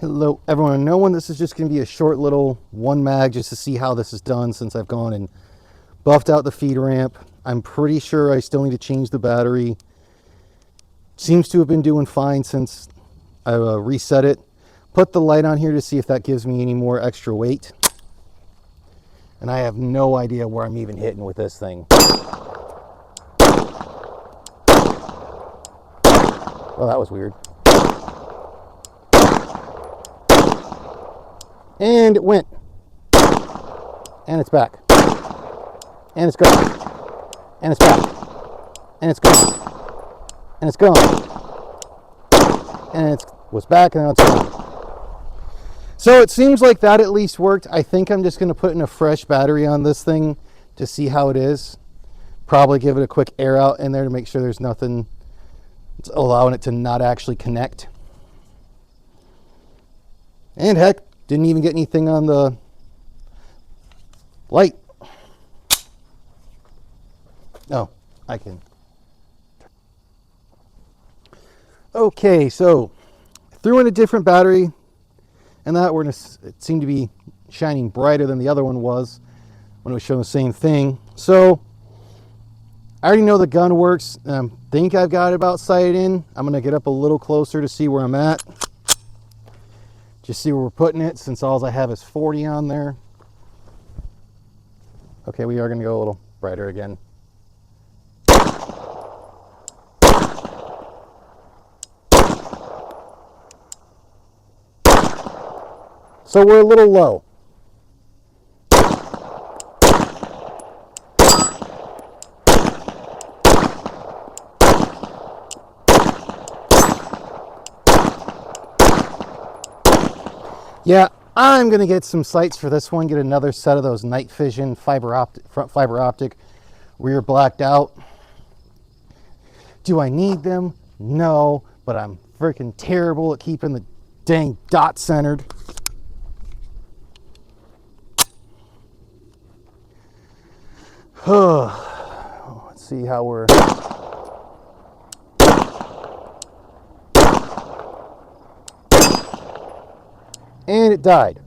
Hello everyone, knowing this is just going to be a short little one mag just to see how this is done since I've gone and buffed out the feed ramp. I'm pretty sure I still need to change the battery. Seems to have been doing fine since I reset it. Put the light on here to see if that gives me any more extra weight. And I have no idea where I'm even hitting with this thing. Well, that was weird. And it went. And it's back. And it's gone. And it's back. And it's gone. And it's gone. And it was back and now it's gone. So it seems like that at least worked. I think I'm just going to put in a fresh battery on this thing to see how it is. Probably give it a quick air out in there to make sure there's nothing allowing it to not actually connect. And heck, didn't even get anything on the light. No, I can. Okay, so threw in a different battery, and that it seemed to be shining brighter than the other one was when it was showing the same thing. So I already know the gun works. I think I've got it about sighted in. I'm going to get up a little closer to see where I'm at. Just see where we're putting it, since all I have is 40 on there. Okay, we are going to go a little brighter again. So we're a little low. Yeah, I'm going to get some sights for this one, get another set of those night vision front fiber optic rear blacked out. Do I need them? No, but I'm freaking terrible at keeping the dang dot centered. Let's see how we're... And it died.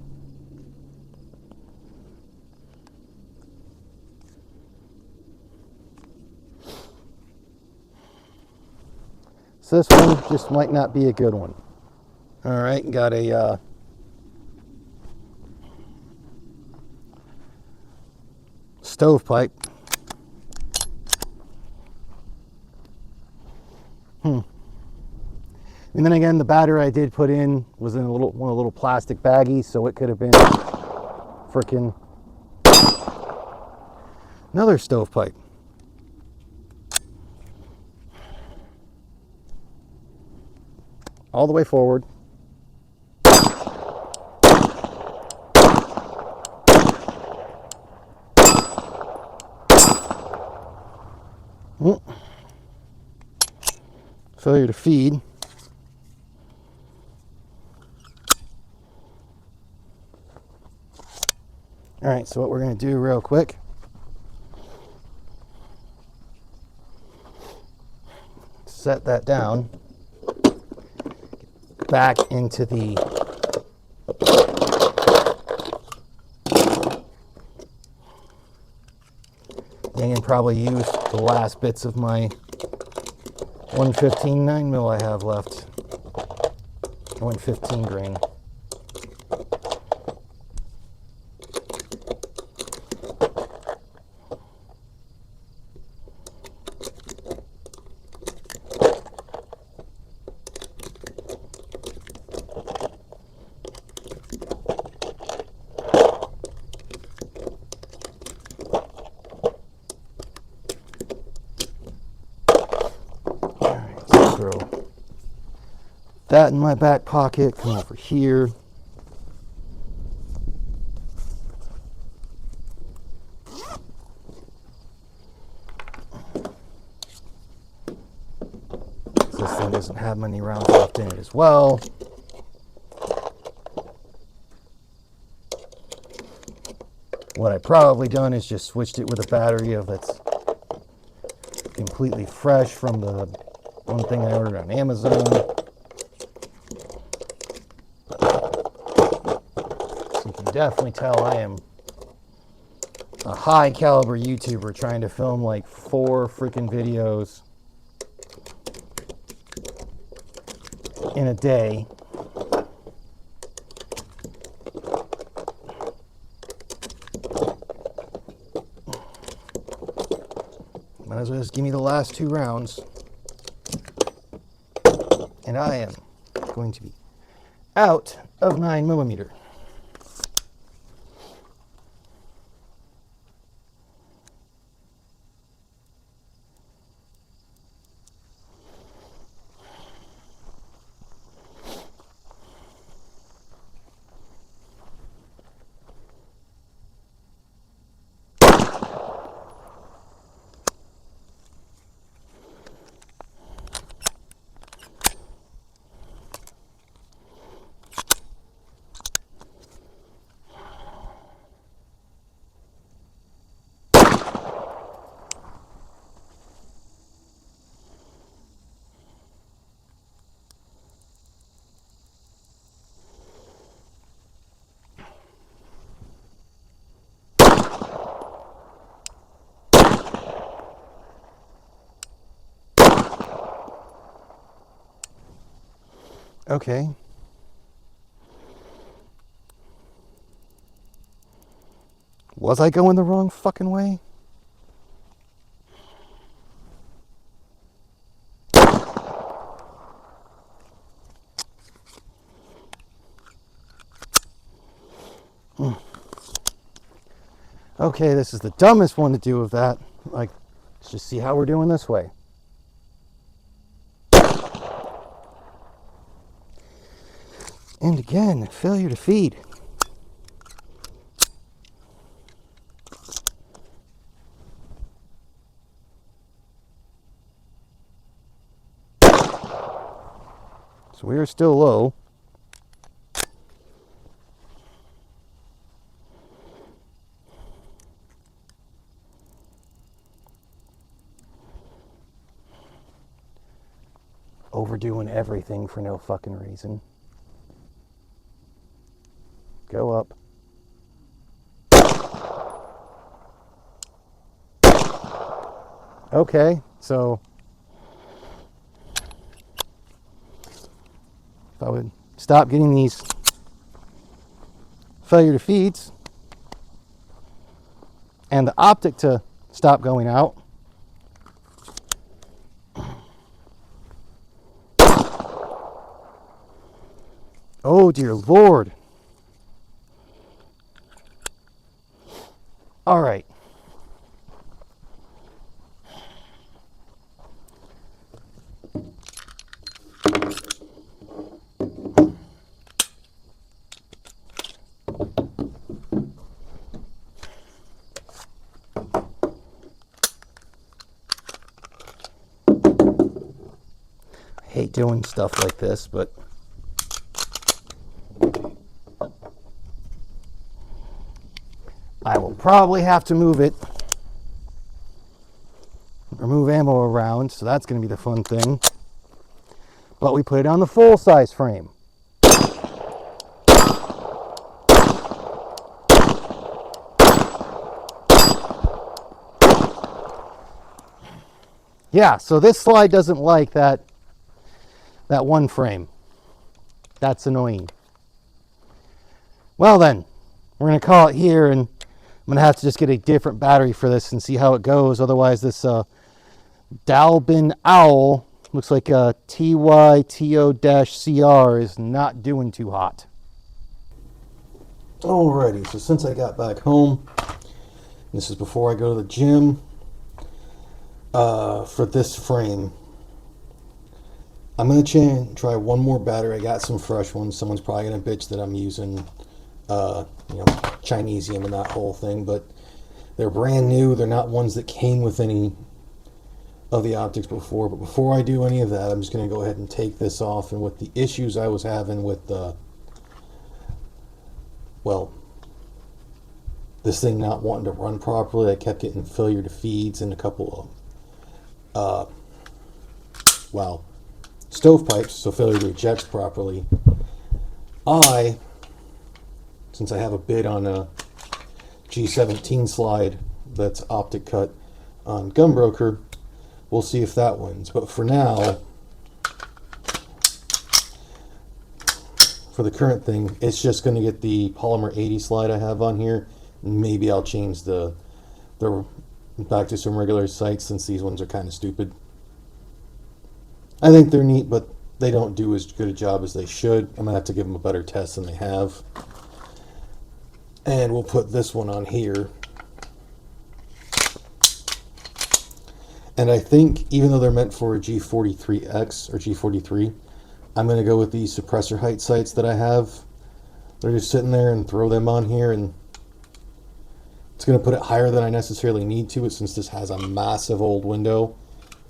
So this one just might not be a good one. All right, got a stovepipe. And then again, the battery I did put in was in one of the little plastic baggies, so it could have been freaking another stovepipe. All the way forward. Failure to feed. All right, so what we're going to do real quick, set that down, back into the thing, and probably use the last bits of my 115 9mm I have left. 115 grain. Throw that in my back pocket, come over here. This thing doesn't have many rounds left in it as well. What I've probably done is just switched it with a battery that's completely fresh from the one thing I ordered on Amazon. definitely tell I am a high caliber YouTuber trying to film like 4 freaking videos in a day. Might as well just give me the last 2 rounds. And I am going to be out of 9mm. Okay. Was I going the wrong fucking way? Okay, this is the dumbest one to do of that. Like, let's just see how we're doing this way. And again, failure to feed. So we are still low. Overdoing everything for no fucking reason. Go up. Okay, so if I would stop getting these failure to feeds and the optic to stop going out, oh dear Lord. All right. I hate doing stuff like this, but I will probably have to move it or move ammo around, so that's going to be the fun thing. But we put it on the full size frame. Yeah, so this slide doesn't like that one frame. That's annoying. Well then, we're going to call it here, and I'm going to have to just get a different battery for this and see how it goes. Otherwise, this Dalbinowl, looks like a TYTO-CR, is not doing too hot. Alrighty, so since I got back home, this is before I go to the gym, for this frame, I'm going to try one more battery. I got some fresh ones. Someone's probably going to bitch that I'm using, Chinesium and that whole thing, but they're brand new. They're not ones that came with any of the optics before. But before I do any of that, I'm just going to go ahead and take this off. And with the issues I was having with this thing not wanting to run properly, I kept getting failure to feeds and a couple of stovepipes, so failure to eject properly. I since I have a bid on a G17 slide that's optic cut on Gunbroker, we'll see if that wins. But for now, for the current thing, it's just going to get the polymer 80 slide I have on here. Maybe I'll change the back to some regular sights, since these ones are kind of stupid. I think they're neat, but they don't do as good a job as they should. I'm going to have to give them a better test than they have. And we'll put this one on here. And I think, even though they're meant for a G43X or G43, I'm going to go with these suppressor height sights that I have. They're just sitting there, and throw them on here, and it's going to put it higher than I necessarily need to, since this has a massive old window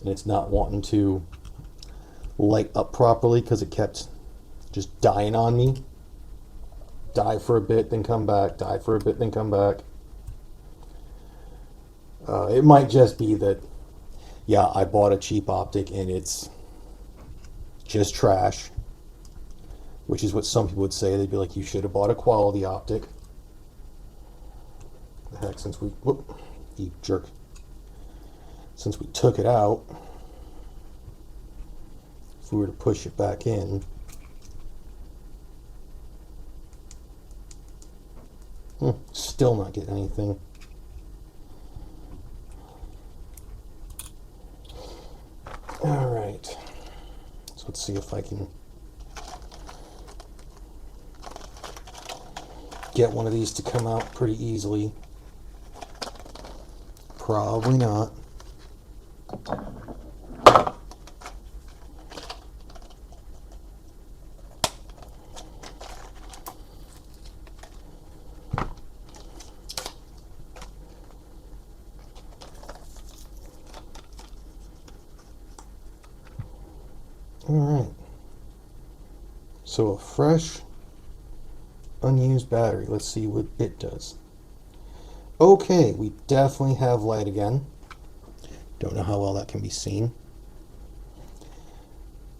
and it's not wanting to light up properly because it kept just dying on me. Die for a bit, then come back, die for a bit, then come back. It might just be that, yeah, I bought a cheap optic and it's just trash, which is what some people would say. They'd be like, you should have bought a quality optic. The heck, since we, whoop, you jerk. Since we took it out, if we were to push it back in, still not getting anything. All right, so let's see if I can get one of these to come out pretty easily. Probably not. All right. So a fresh, unused battery. Let's see what it does. Okay, we definitely have light again. Don't know how well that can be seen.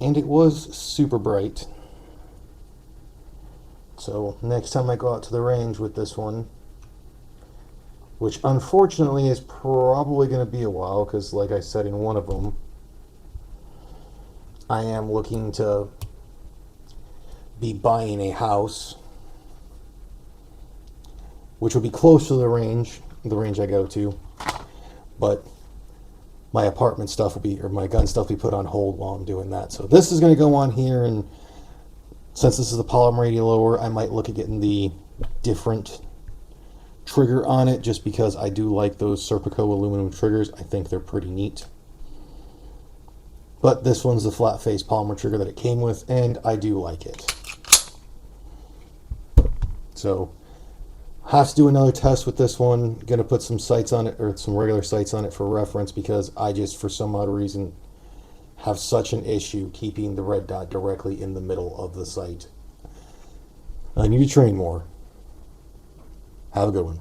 And it was super bright. So next time I go out to the range with this one, which unfortunately is probably going to be a while, because like I said in one of them, I am looking to be buying a house, which would be close to the range I go to, but my apartment stuff will be, or my gun stuff will be put on hold while I'm doing that. So this is going to go on here, and since this is the polymer 80 lower, I might look at getting the different trigger on it, just because I do like those Serpico aluminum triggers. I think they're pretty neat. But this one's the flat face polymer trigger that it came with, and I do like it. So have to do another test with this one. Gonna put some sights on it, or some regular sights on it for reference, because I just, for some odd reason, have such an issue keeping the red dot directly in the middle of the sight. I need to train more. Have a good one.